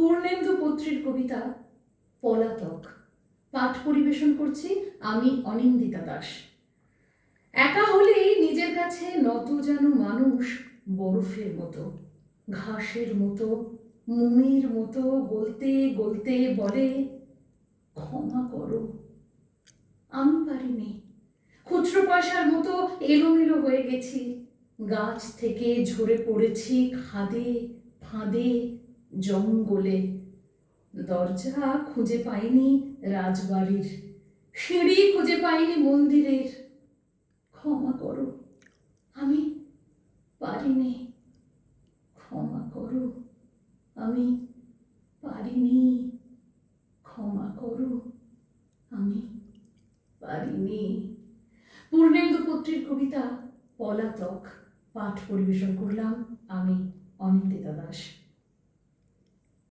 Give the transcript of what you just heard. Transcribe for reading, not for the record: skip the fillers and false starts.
পূর্ণেন্দু পত্রীর কবিতা পলাতক পাঠ পরিবেশন করছি আমি অনিন্দিতা দাস। একা হলেই নিজের কাছে নত যেন মানুষ বরফের মতো, ঘাসের মতো, মুমির মতো গলতে গলতে বলে, ক্ষমা করো, আমি পারিনি। খুচরো পয়সার মতো এলোমেলো হয়ে গেছি, গাছ থেকে ঝরে পড়েছি খাদে ফাঁদে জঙ্গলে। দরজা খুঁজে পাইনি রাজবাড়ির, সিঁড়ি খুঁজে পাইনি মন্দিরের। ক্ষমা করো, আমি পারিনি। ক্ষমা করো, আমি পারিনি। ক্ষমা করো, আমি পারিনি। পূর্ণেন্দু পত্রীর কবিতা পলাতক পাঠ পরিবেশন করলাম আমি অনিন্দিতা দাস।